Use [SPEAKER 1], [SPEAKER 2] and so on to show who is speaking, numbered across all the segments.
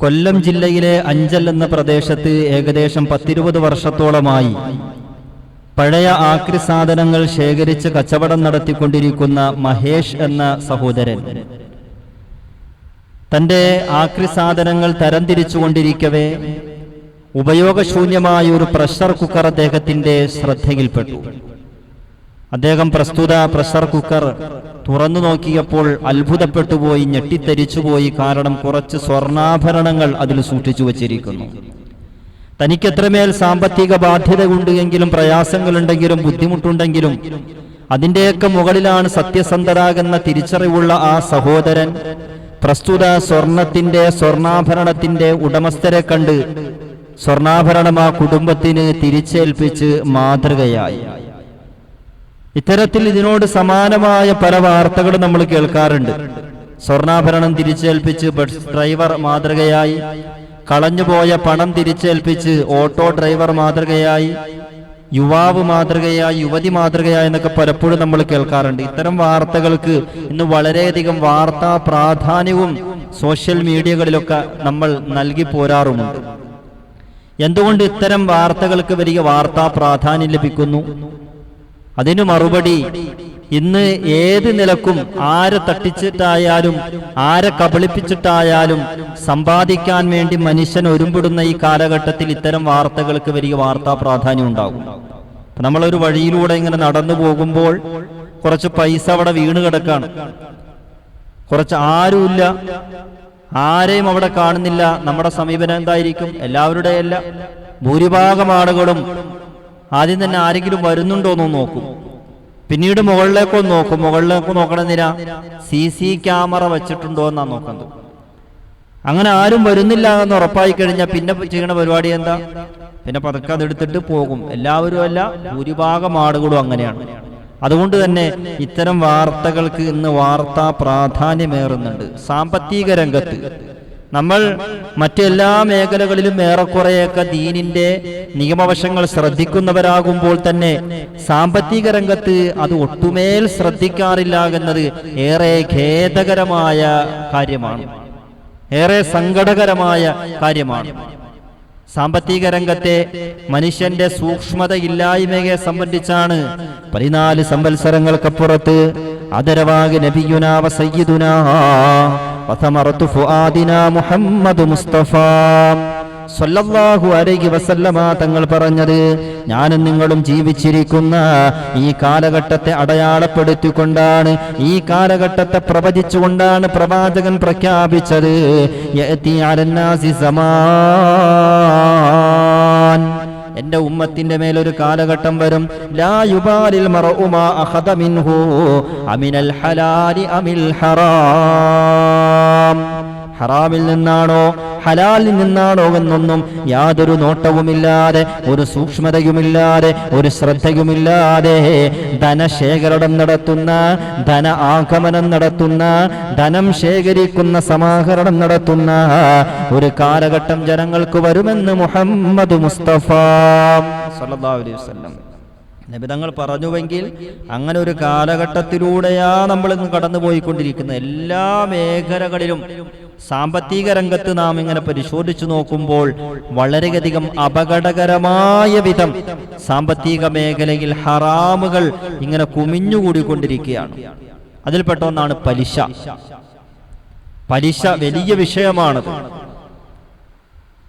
[SPEAKER 1] കൊല്ലം ജില്ലയിലെ അഞ്ചൽ എന്ന പ്രദേശത്ത് ഏകദേശം 10-20 വർഷത്തോളമായി പഴയ ആക്രി സാധനങ്ങൾ ശേഖരിച്ച് കച്ചവടം നടത്തിക്കൊണ്ടിരിക്കുന്ന മഹേഷ് എന്ന സഹോദരൻ തന്റെ ആക്രി സാധനങ്ങൾ തരംതിരിച്ചുകൊണ്ടിരിക്കവേ ഉപയോഗശൂന്യമായ ഒരു പ്രഷർ കുക്കർ അദ്ദേഹത്തിന്റെ ശ്രദ്ധയിൽപ്പെട്ടു. അദ്ദേഹം പ്രസ്തുത പ്രഷർ കുക്കർ തുറന്നു നോക്കിയപ്പോൾ അത്ഭുതപ്പെട്ടുപോയി, ഞെട്ടിത്തരിച്ചുപോയി. കാരണം കുറച്ച് സ്വർണ്ണാഭരണങ്ങൾ അതിൽ സൂക്ഷിച്ചു വച്ചിരിക്കുന്നു. തനിക്ക് എത്രമേൽ സാമ്പത്തിക ബാധ്യതയുണ്ട് എങ്കിലും, പ്രയാസങ്ങളുണ്ടെങ്കിലും, ബുദ്ധിമുട്ടുണ്ടെങ്കിലും അതിൻ്റെയൊക്കെ മുകളിലാണ് സത്യസന്ധരാകുന്ന തിരിച്ചറിവുള്ള ആ സഹോദരൻ പ്രസ്തുത സ്വർണ്ണാഭരണത്തിന്റെ ഉടമസ്ഥരെ കണ്ട് സ്വർണ്ണാഭരണം ആ കുടുംബത്തിന് തിരിച്ചേൽപ്പിച്ച് മാതൃകയായി. ഇത്തരത്തിൽ ഇതിനോട് സമാനമായ പല വാർത്തകളും നമ്മൾ കേൾക്കാറുണ്ട്. സ്വർണ്ണാഭരണം തിരിച്ചേൽപ്പിച്ച് ബസ് ഡ്രൈവർ മാതൃകയായി, കളഞ്ഞുപോയ പണം തിരിച്ചേൽപ്പിച്ച് ഓട്ടോ ഡ്രൈവർ മാതൃകയായി, യുവാവ് മാതൃകയായി, യുവതി മാതൃകയായി എന്നൊക്കെ പലപ്പോഴും നമ്മൾ കേൾക്കാറുണ്ട്. ഇത്തരം വാർത്തകൾക്ക് ഇന്ന് വളരെയധികം വാർത്താ പ്രാധാന്യവും സോഷ്യൽ മീഡിയകളിലൊക്കെ നമ്മൾ നൽകി പോരാറുമുണ്ട്. എന്തുകൊണ്ട് ഇത്തരം വാർത്തകൾക്ക് വലിയ വാർത്താ പ്രാധാന്യം ലഭിക്കുന്നു? അതിനു മറുപടി ഇന്ന് ഏത് നിലക്കും ആരെ തട്ടിച്ചിട്ടായാലും ആരെ കബളിപ്പിച്ചിട്ടായാലും സമ്പാദിക്കാൻ വേണ്ടി മനുഷ്യൻ ഒരുമ്പിടുന്ന ഈ കാലഘട്ടത്തിൽ ഇത്തരം വാർത്തകൾക്ക് വലിയ വാർത്താ പ്രാധാന്യം ഉണ്ടാകും. നമ്മളൊരു വഴിയിലൂടെ ഇങ്ങനെ നടന്നു പോകുമ്പോൾ കുറച്ച് പൈസ അവിടെ വീണ് കിടക്കാണ്, കുറച്ച് ആരുമില്ല, ആരെയും അവിടെ കാണുന്നില്ല. നമ്മുടെ സമീപനം എന്തായിരിക്കും? എല്ലാവരുടെയല്ല, ഭൂരിഭാഗം ആളുകളും ആദ്യം തന്നെ ആരെങ്കിലും വരുന്നുണ്ടോന്ന് നോക്കും, പിന്നീട് മുകളിലേക്കൊന്ന് നോക്കും. മുകളിലേക്ക് നോക്കണമെന്നില്ല, CC ക്യാമറ വെച്ചിട്ടുണ്ടോ എന്നാണ് നോക്കുന്നത്. അങ്ങനെ ആരും വരുന്നില്ല എന്ന് ഉറപ്പായി കഴിഞ്ഞാൽ പിന്നെ ചെയ്യുന്ന പരിപാടി എന്താ? പിന്നെ പതുക്കെ അതെടുത്തിട്ട് പോകും. എല്ലാവരും അല്ല, ഭൂരിഭാഗം ആളുകളും അങ്ങനെയാണ്. അതുകൊണ്ട് തന്നെ ഇത്തരം വാർത്തകൾക്ക് ഇന്ന് വാർത്താ പ്രാധാന്യമേറുന്നുണ്ട്. സാമ്പത്തിക രംഗത്ത് നമ്മൾ മറ്റെല്ലാ മേഖലകളിലും ഏറെക്കുറെയൊക്കെ ദീനിന്റെ നിയമവശങ്ങൾ ശ്രദ്ധിക്കുന്നവരാകുമ്പോൾ തന്നെ സാമ്പത്തിക രംഗത്ത് അത് ഒട്ടുമേൽ ശ്രദ്ധിക്കാറില്ല എന്നത് ഏറെ ഖേദകരമായ കാര്യമാണ്, ഏറെ സങ്കടകരമായ കാര്യമാണ്. സാമ്പത്തിക രംഗത്തെ മനുഷ്യന്റെ സൂക്ഷ്മതയില്ലായ്മയെ സംബന്ധിച്ചാണ് 14 സംവത്സരങ്ങൾക്കപ്പുറത്ത് ആദരവാകി നബിയുനാ വ സയ്യിദുനാ വസമറത്തു ഫുആദിനാ മുഹമ്മദ് മുസ്തഫ സ്വല്ലല്ലാഹു അലൈഹി വസല്ലമ തങ്ങൾ പറഞ്ഞത്, ഞാനും നിങ്ങളും ജീവിച്ചിരിക്കുന്ന ഈ കാലഘട്ടത്തെ അടയാളപ്പെടുത്തിക്കൊണ്ടാണ്, ഈ കാലഘട്ടത്തെ പ്രവചിച്ചുകൊണ്ടാണ് പ്രവാചകൻ പ്രഖ്യാപിച്ചത്. യഅതി അലന്നാസി സമാൻ, എന്റെ ഉമ്മത്തിന്റെ മേലൊരു കാലഘട്ടം വരും. ലാ യുബാലിൽ മർഉ മാ അഖദ മിൻഹു അമിനൽ ഹലാലി അമിൽ ഹറാം, ഹറാമിൽ നിന്നാണോ ഹലാലിൽ നിന്നാണോ എന്നൊന്നും യാതൊരു നോട്ടവുമില്ലാതെ, ഒരു സൂക്ഷ്മതയുമില്ലാതെ, ഒരു ശ്രദ്ധയുമില്ലാതെ ധനശേഖരണം നടത്തുന്ന, ധന ആഗമനം നടത്തുന്ന, ധനം ശേഖരിക്കുന്ന, സമാഹരണം നടത്തുന്ന ഒരു കാലഘട്ടം ജനങ്ങൾക്ക് വരുമെന്ന് മുഹമ്മദ് മുസ്തഫ സല്ലല്ലാഹു അലൈഹി വസല്ലം നബി തങ്ങൾ പറഞ്ഞുവെങ്കിൽ അങ്ങനെ ഒരു കാലഘട്ടത്തിലൂടെയാ നമ്മൾ ഇന്ന് കടന്നുപോയിക്കൊണ്ടിരിക്കുന്നത്. എല്ലാ മേഖലകളിലും സാമ്പത്തിക രംഗത്ത് നാം ഇങ്ങനെ പരിശോധിച്ചു നോക്കുമ്പോൾ വളരെയധികം അപകടകരമായ വിധം സാമ്പത്തിക മേഖലയിൽ ഹറാമുകൾ ഇങ്ങനെ കുമിഞ്ഞുകൂടിക്കൊണ്ടിരിക്കുകയാണ്. അതിൽപ്പെട്ട ഒന്നാണ് പലിശ. പലിശ വലിയ വിഷയമാണത്.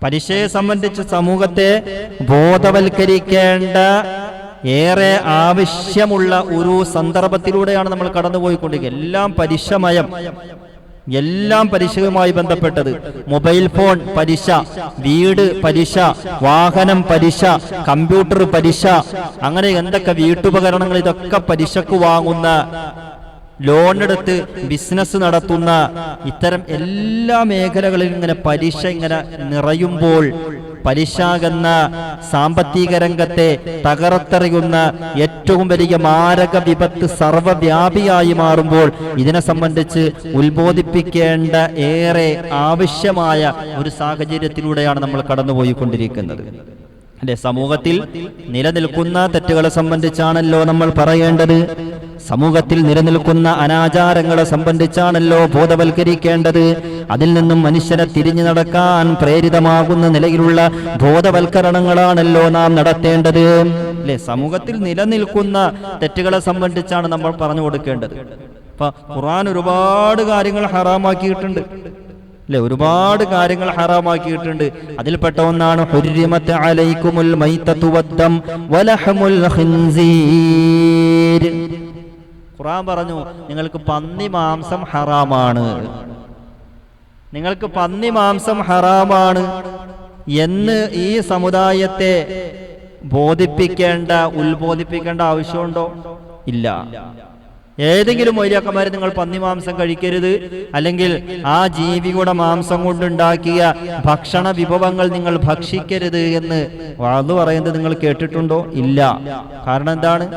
[SPEAKER 1] പലിശയെ സംബന്ധിച്ച് സമൂഹത്തെ ബോധവൽക്കരിക്കേണ്ട ഏറെ ആവശ്യമുള്ള ഒരു സന്ദർഭത്തിലൂടെയാണ് നമ്മൾ കടന്നുപോയിക്കൊണ്ടിരിക്കുക. എല്ലാം പലിശമയം, എല്ലാം പലിശയുമായി ബന്ധപ്പെട്ടത്. മൊബൈൽ ഫോൺ പലിശ, വീട് പലിശ, വാഹനം പലിശ, കമ്പ്യൂട്ടർ പലിശ, അങ്ങനെ എന്തൊക്കെ വീട്ടുപകരണങ്ങൾ ഇതൊക്കെ പലിശക്ക് വാങ്ങുന്ന, ലോണെടുത്ത് ബിസിനസ് നടത്തുന്ന ഇത്തരം എല്ലാ മേഖലകളിലും ഇങ്ങനെ പലിശ ഇങ്ങനെ നിറയുമ്പോൾ, പലിശ എന്ന സാമ്പത്തിക രംഗത്തെ തകർത്തെറിയുന്ന ഏറ്റവും വലിയ മാരക വിപത്ത് സർവ്വവ്യാപിയായി മാറുമ്പോൾ ഇതിനെ സംബന്ധിച്ച് ഉത്ബോധിപ്പിക്കേണ്ട ഏറെ ആവശ്യമായ ഒരു സാഹചര്യത്തിലൂടെയാണ് നമ്മൾ കടന്നുപോയിക്കൊണ്ടിരിക്കുന്നത്. അല്ലെ, സമൂഹത്തിൽ നിലനിൽക്കുന്ന തെറ്റുകളെ സംബന്ധിച്ചാണല്ലോ നമ്മൾ പറയേണ്ടത്. സമൂഹത്തിൽ നിലനിൽക്കുന്ന അനാചാരങ്ങളെ സംബന്ധിച്ചാണല്ലോ ബോധവൽക്കരിക്കേണ്ടത്. അതിൽ നിന്നും മനുഷ്യനെ തിരിഞ്ഞു നടക്കാൻ പ്രേരിതമാകുന്ന നിലയിലുള്ള ബോധവൽക്കരണങ്ങളാണല്ലോ നാം നടത്തേണ്ടത്. അല്ലെ, സമൂഹത്തിൽ നിലനിൽക്കുന്ന തെറ്റുകളെ സംബന്ധിച്ചാണ് നമ്മൾ പറഞ്ഞു കൊടുക്കേണ്ടത്. അപ്പൊ ഖുർആൻ ഒരുപാട് കാര്യങ്ങൾ ഹറാമാക്കിയിട്ടുണ്ട്. അല്ലെ, ഒരുപാട് കാര്യങ്ങൾ ഹറാമാക്കിയിട്ടുണ്ട്. അതിൽപ്പെട്ട ഒന്നാണ് ഹുർരിമത്ത് അലൈക്കുമുൽ മൈതതു വദ്ദം വലഹമുൽ ഖിൻസീർ. ഖുർആൻ പറഞ്ഞു, നിങ്ങൾക്ക് പന്നി മാംസം ഹറാമാണ്, നിങ്ങൾക്ക് പന്നി മാംസം ഹറാമാണ് എന്ന് ഈ സമുദായത്തെ ഉത്ബോധിപ്പിക്കേണ്ട ആവശ്യമുണ്ടോ? ഇല്ല. ഏതെങ്കിലും മൗലിയാക്കന്മാരെ നിങ്ങൾ പന്നി മാംസം കഴിക്കരുത്, അല്ലെങ്കിൽ ആ ജീവിയുടെ മാംസം കൊണ്ടുണ്ടാക്കിയ ഭക്ഷണ വിഭവങ്ങൾ നിങ്ങൾ ഭക്ഷിക്കരുത് എന്ന് വാള് പറയുന്നത് നിങ്ങൾ കേട്ടിട്ടുണ്ടോ? ഇല്ല. കാരണം എന്താണ്?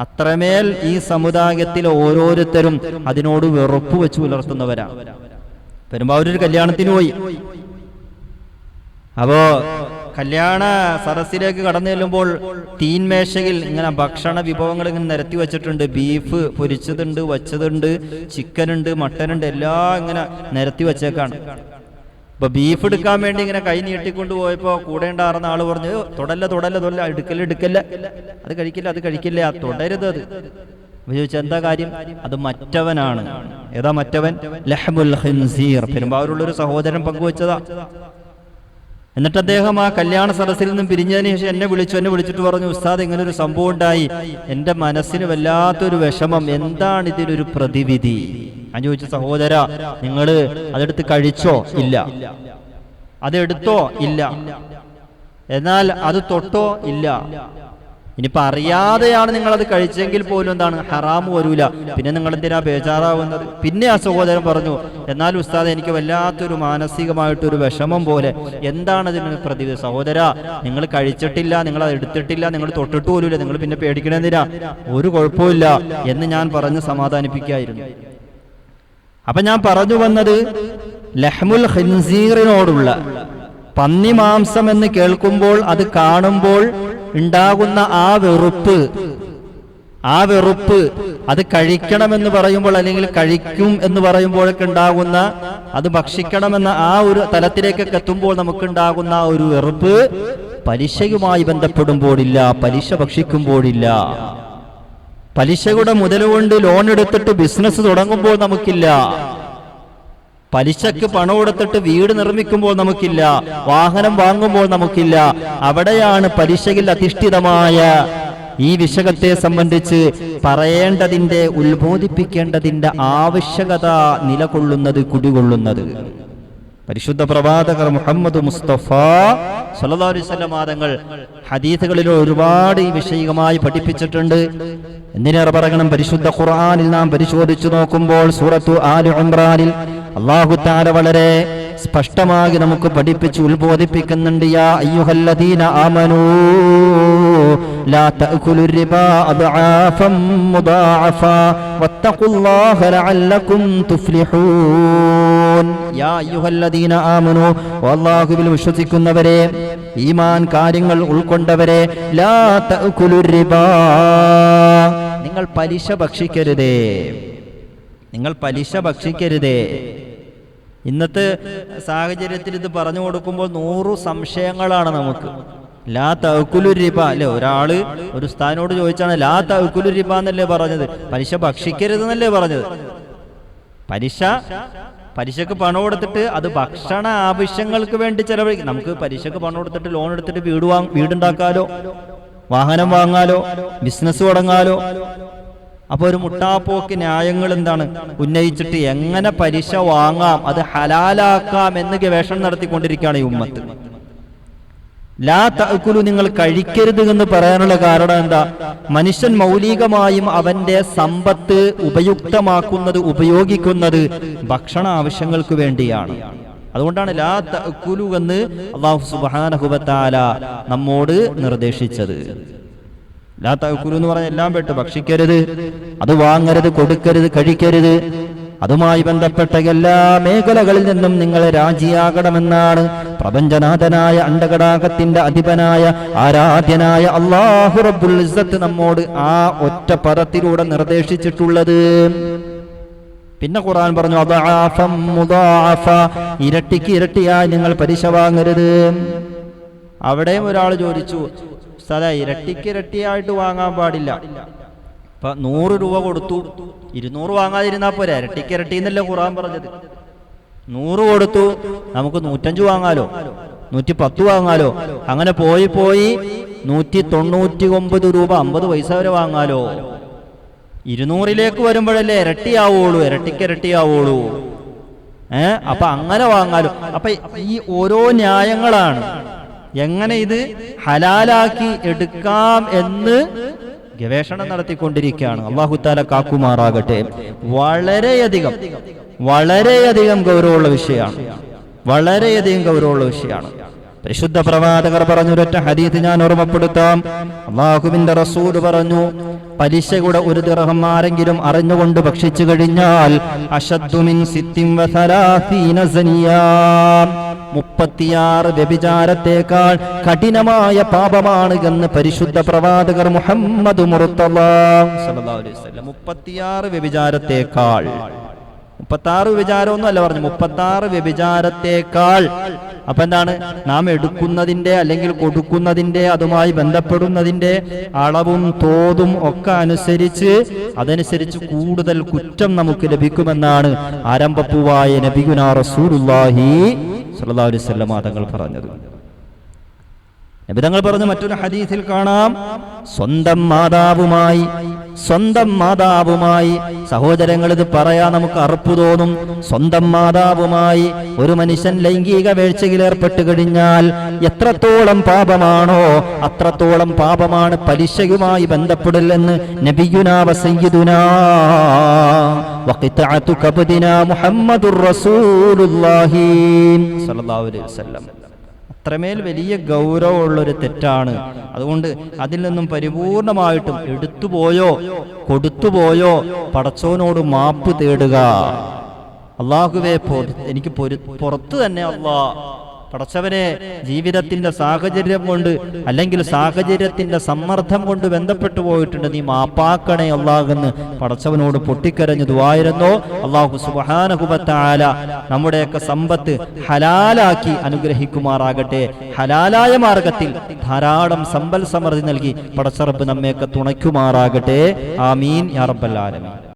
[SPEAKER 1] അത്രമേൽ ഈ സമുദായത്തിൽ ഓരോരുത്തരും അതിനോട് വെറുപ്പ് വെച്ച് പുലർത്തുന്നവരാണ്. പെരുമ്പാവൂരൊരു കല്യാണത്തിന് പോയി. അപ്പോ കല്യാണ സരസിലേക്ക് കടന്നു ചെല്ലുമ്പോൾ തീൻമേശയിൽ ഇങ്ങനെ ഭക്ഷണ വിഭവങ്ങൾ ഇങ്ങനെ നിരത്തി വെച്ചിട്ടുണ്ട്. ബീഫ് പൊരിച്ചതുണ്ട്, വച്ചതുണ്ട്, ചിക്കനുണ്ട്, മട്ടനുണ്ട്, എല്ലാം ഇങ്ങനെ നിരത്തി വെച്ചേക്കാണ്. അപ്പൊ ബീഫ് എടുക്കാൻ വേണ്ടി ഇങ്ങനെ കൈ നീട്ടിക്കൊണ്ട് പോയപ്പോ കൂടെ ഉണ്ടായിരുന്ന ആള് പറഞ്ഞു, തൊടല്ല, എടുക്കല്ല, അത് കഴിക്കില്ല, തുടരുത് അത്. ചോദിച്ചാൽ എന്താ കാര്യം? അത് മറ്റവനാണ്. ഏതാ മറ്റവൻ? ലഹ്മുൽ ഖിൻസീർ. പെരുമ്പാവൂരുള്ളൊരു സഹോദരൻ പങ്കുവെച്ചതാ. എന്നിട്ട് അദ്ദേഹം ആ കല്യാണ സദസ്സിൽ നിന്നും പിരിഞ്ഞതിന് ശേഷം എന്നെ വിളിച്ചിട്ട് പറഞ്ഞു, ഉസ്താദ് ഇങ്ങനെ ഒരു സംഭവം ഉണ്ടായി, എന്റെ മനസ്സിന് വല്ലാത്തൊരു വിഷമം, എന്താണ് ഇതിലൊരു പ്രതിവിധി? ഞാൻ ചോദിച്ചു, സഹോദര, നിങ്ങള് അതെടുത്ത് കഴിച്ചോ? ഇല്ല. അതെടുത്തോ? ഇല്ല. എന്നാൽ അത് തൊട്ടോ? ഇല്ല. ഇനിയിപ്പോ അറിയാതെയാണ് നിങ്ങളത് കഴിച്ചെങ്കിൽ പോലും എന്താണ്? ഹറാമ് വരൂല. പിന്നെ നിങ്ങൾ എന്തിനാ ബേജാറാവുന്നത്? പിന്നെ ആ സഹോദരൻ പറഞ്ഞു, എന്നാൽ ഉസ്താദ് എനിക്ക് വല്ലാത്തൊരു മാനസികമായിട്ടൊരു വിഷമം പോലെ, എന്താണ് അതിന് പ്രതിവിധി? സഹോദര, നിങ്ങൾ കഴിച്ചിട്ടില്ല, നിങ്ങൾ അത് എടുത്തിട്ടില്ല, നിങ്ങൾ തൊട്ടിട്ട് പോലുമില്ല, നിങ്ങൾ പിന്നെ പേടിക്കണെന്തിനാ? ഒരു കുഴപ്പമില്ല എന്ന് ഞാൻ പറഞ്ഞ് സമാധാനിപ്പിക്കായിരുന്നു. അപ്പൊ ഞാൻ പറഞ്ഞു വന്നത്, ലഹ്മുൽ ഖിൻസീറിനോടുള്ള പന്നി മാംസം എന്ന് കേൾക്കുമ്പോൾ, അത് കാണുമ്പോൾ ഉണ്ടാകുന്ന ആ വെറുപ്പ്, അത് കഴിക്കണമെന്ന് പറയുമ്പോൾ, അല്ലെങ്കിൽ കഴിക്കും എന്ന് പറയുമ്പോഴൊക്കെ ഉണ്ടാകുന്ന, അത് ഭക്ഷിക്കണമെന്ന ആ ഒരു തലത്തിലേക്കൊക്കെ എത്തുമ്പോൾ നമുക്കുണ്ടാകുന്ന ആ ഒരു വെറുപ്പ് പലിശയുമായി ബന്ധപ്പെടുമ്പോഴില്ല, പലിശ ഭക്ഷിക്കുമ്പോഴില്ല. പലിശയുടെ മുതലുകൊണ്ട് ലോൺ എടുത്തിട്ട് ബിസിനസ് തുടങ്ങുമ്പോൾ നമുക്കില്ല. പലിശക്ക് പണം കൊടുത്തിട്ട് വീട് നിർമ്മിക്കുമ്പോൾ നമുക്കില്ല, വാഹനം വാങ്ങുമ്പോൾ നമുക്കില്ല. അവിടെയാണ് പലിശയിൽ അധിഷ്ഠിതമായ ഈ വിഷയത്തെ സംബന്ധിച്ച് പറയേണ്ടതിന്റെ, ഉത്ബോധിപ്പിക്കേണ്ടതിന്റെ ആവശ്യകത നിലകൊള്ളുന്നത്, കുടികൊള്ളുന്നത്. പരിശുദ്ധ പ്രവാചകർ മുഹമ്മദ് മുസ്തഫ സല്ലല്ലാഹു അലൈഹി വസല്ലം തങ്ങൾ ഹദീസുകളിൽ ഒരുപാട് ഈ വിഷയമായി പഠിപ്പിച്ചിട്ടുണ്ട്. എന്തിനേറെ പറയണം, പരിശുദ്ധ ഖുർആനിൽ നാം പരിശോധിച്ചു നോക്കുമ്പോൾ സൂറത്തു ആലി ഇംറാനിൽ അല്ലാഹു തആല വളരെ സ്പഷ്ടമായി നമുക്ക് പഠിപ്പിച്ച് ഉത്ബോധിപ്പിക്കുന്നുണ്ട്. യാ അയ്യുഹല്ലദീന ആമനൂ ലാ തഅകുലു റിബാ അദ്ആഫൻ മുദാഅഫാ വത്തഖുല്ലാഹ ലഅല്ലകും തുഫ്ലിഹൂൻ. യാ അയ്യുഹല്ലദീന ആമനൂ, അല്ലാഹുവിൽ വിശ്വസിക്കുന്നവരെ, ഈമാൻ കാര്യങ്ങൾ ഉൾക്കൊണ്ടവരെ, ലാ തഅകുലു റിബാ, നിങ്ങൾ പലിശ ഭക്ഷിക്കരുതേ, നിങ്ങൾ പലിശ ഭക്ഷിക്കരുതേ. ഇന്നത്തെ സാഹചര്യത്തിൽ ഇത് പറഞ്ഞു കൊടുക്കുമ്പോൾ 100 സംശയങ്ങളാണ് നമുക്ക്. ലാ തഅകുലു റിബ, അല്ലെ, ഒരാള് ഒരു സ്ഥാനോട് ചോദിച്ചാണ് ലാ തഅകുലു റിബ എന്നല്ലേ പറഞ്ഞത്? പലിശ ഭക്ഷിക്കരുതെന്നല്ലേ പറഞ്ഞത്? പലിശക്ക് പണം കൊടുത്തിട്ട് അത് ഭക്ഷണ ആവശ്യങ്ങൾക്ക് വേണ്ടി ചെലവഴിക്കും. നമുക്ക് പലിശക്ക് പണം കൊടുത്തിട്ട് ലോൺ എടുത്തിട്ട് വീടുണ്ടാക്കാലോ, വാഹനം വാങ്ങാലോ, ബിസിനസ് തുടങ്ങാലോ. അപ്പൊ ഒരു മുട്ടാപ്പോക്ക് ന്യായങ്ങൾ എന്താണ് ഉന്നയിച്ചിട്ട് എങ്ങനെ പലിശ വാങ്ങാം, അത് ഹലാലാക്കാം എന്ന് ഗവേഷണം നടത്തിക്കൊണ്ടിരിക്കുകയാണ് ഈ ഉമ്മത്ത്. ലാ തഅകുലു, നിങ്ങൾ കഴിക്കരുത് എന്ന് പറയാനുള്ള കാരണം എന്താ? മനുഷ്യൻ മൗലികമായും അവന്റെ സമ്പത്ത് ഉപയോഗിക്കുന്നത് ഭക്ഷണ ആവശ്യങ്ങൾക്ക് വേണ്ടിയാണ്. അതുകൊണ്ടാണ് ലാ തഅകുലു എന്ന് അല്ലാഹു സുബ്ഹാനഹു വ തആല നമ്മോട് നിർദ്ദേശിച്ചത്. ലാ തഅകുലു എന്ന് പറഞ്ഞാൽ എല്ലാം പെട്ട്, ഭക്ഷിക്കരുത്, അത് വാങ്ങരുത്, കൊടുക്കരുത്, കഴിക്കരുത്. അതുമായി ബന്ധപ്പെട്ട എല്ലാ മേഖലകളിൽ നിന്നും നിങ്ങൾ രാജിയാകണമെന്നാണ് പ്രപഞ്ചനാഥനായ അണ്ടകടാകത്തിന്റെ അധിപനായ ആരാധ്യനായ അല്ലാഹു റബ്ബുൽ ഇസ്സത്ത് നമ്മോട് ആ ഒറ്റ പദത്തിലൂടെ നിർദ്ദേശിച്ചിട്ടുള്ളത്. പിന്നെ ഖുർആൻ പറഞ്ഞു അദഅഫം മുദാഅഫ, ഇരട്ടിക്ക് ഇരട്ടിയായി നിങ്ങൾ പലിശ വാങ്ങരുത്. അവിടെയും ഒരാൾ ചോദിച്ചു, ഉസ്താദേ ഇരട്ടിക്ക് ഇരട്ടിയായിട്ട് വാങ്ങാൻ പാടില്ല, ഇപ്പൊ 100 രൂപ കൊടുത്തു 200 വാങ്ങാതിരുന്നാ പോരെ, ഇരട്ടിക്ക് ഇരട്ടി എന്നല്ലേ ഖുർആൻ പറഞ്ഞത്. 100 കൊടുത്തു നമുക്ക് 105 വാങ്ങാലോ, 110 വാങ്ങാലോ, അങ്ങനെ പോയി 199 രൂപ 50 പൈസ വരെ വാങ്ങാലോ. 200ലേക്ക് വരുമ്പോഴല്ലേ ഇരട്ടിയാവുള്ളൂ, ഇരട്ടിക്ക് ഇരട്ടിയാവുള്ളൂ. അപ്പൊ അങ്ങനെ വാങ്ങാലോ. അപ്പൊ ഈ ഓരോ ന്യായങ്ങളാണ് എങ്ങനെ ഇത് ഹലാലാക്കി എടുക്കാം എന്ന് ഗവേഷണം നടത്തിക്കൊണ്ടിരിക്കുകയാണ്. അല്ലാഹു തആല കാക്കുമാറാകട്ടെ. വളരെയധികം ഗൗരവമുള്ള വിഷയമാണ്, വളരെയധികം ഗൗരവമുള്ള വിഷയമാണ്. പരിശുദ്ധ പ്രവാചകർ പറഞ്ഞൊരൊറ്റ ഹദീസ് ഞാൻ ഓർമ്മപ്പെടുത്താം. അല്ലാഹുവിന്റെ റസൂൽ പറഞ്ഞു, പലിശയുടെ 1 ദിർഹം ആരെങ്കിലും അറിഞ്ഞുകൊണ്ട് ഭക്ഷിച്ചു കഴിഞ്ഞാൽ അശദ്ദു മിൻ 36 സനിയാ, 36 വ്യഭിചാരത്തേക്കാൾ കഠിനമായ പാപമാണ് എന്ന് പരിശുദ്ധ പ്രവാചകർ മുഹമ്മദ് മുർത്തദ സല്ലല്ലാഹു അലൈഹി വസല്ലം. 36 വ്യഭിചാരത്തേക്കാൾ, 36 വ്യഭിചാരമൊന്നും അല്ല പറഞ്ഞു, 36 വ്യഭിചാരത്തേക്കാൾ. അപ്പൊ എന്താണ്, നാം എടുക്കുന്നതിന്റെ അല്ലെങ്കിൽ കൊടുക്കുന്നതിന്റെ അതുമായി ബന്ധപ്പെടുന്നതിന്റെ അളവും തോതും ഒക്കെ അതനുസരിച്ച് കൂടുതൽ കുറ്റം നമുക്ക് ലഭിക്കുമെന്നാണ് ആരംഭപ്പൂവായ നബിയുനാ റസൂലുള്ളാഹി സ്വല്ലല്ലാഹു അലൈഹി വസല്ലം തങ്ങൾ പറഞ്ഞത്. നബി തങ്ങൾ പറഞ്ഞു മറ്റൊരു ഹദീസിൽ കാണാം, സ്വന്തം മാതാവുമായി സഹോദരങ്ങൾ, ഇത് പറയാൻ നമുക്ക് അറപ്പ് തോന്നും. സ്വന്തം മാതാവുമായി ഒരു മനുഷ്യൻ ലൈംഗിക വീഴ്ചയിൽ ഏർപ്പെട്ട് കഴിഞ്ഞാൽ എത്രത്തോളം പാപമാണോ അത്രത്തോളം പാപമാണ് പലിശയുമായി ബന്ധപ്പെടില്ലെന്ന് നബിയുനാ വസയ്യിദുനാ വഖിതഅതു കബ്ദിനാ മുഹമ്മദുർ റസൂലുള്ളാഹി സ്വല്ലല്ലാഹു അലൈഹി വസല്ലം. അത്രമേൽ വലിയ ഗൗരവമുള്ളൊരു തെറ്റാണ്. അതുകൊണ്ട് അതിൽ നിന്നും പരിപൂർണമായിട്ടും കൊടുത്തുപോയോ പടച്ചോനോട് മാപ്പ് തേടുക. അല്ലാഹുവേ എനിക്ക് പുറത്ത് തന്നെ പടച്ചവനെ ജീവിതത്തിന്റെ സാഹചര്യം കൊണ്ട് അല്ലെങ്കിൽ സാഹചര്യത്തിന്റെ സമ്മർദ്ദം കൊണ്ട് ബന്ധപ്പെട്ടു പോയിട്ടുണ്ട്, നീ മാപ്പാക്കണേ അല്ലാഹുവെന്ന് പടച്ചവനോട് പൊട്ടിക്കരഞ്ഞു ദുആയിരുന്നു. അല്ലാഹു സുബ്ഹാനഹു വ തആല നമ്മുടെയൊക്കെ സമ്പത്ത് ഹലാലാക്കി അനുഗ്രഹിക്കുമാറാകട്ടെ. ഹലാലായ മാർഗത്തിൽ ധാരാളം സമ്പൽ സമൃദ്ധി നൽകി പടച്ചറബ് നമ്മയൊക്കെ തുണയ്ക്കുമാറാകട്ടെ. ആമീൻ യാ റബ്ബൽ ആലമീൻ.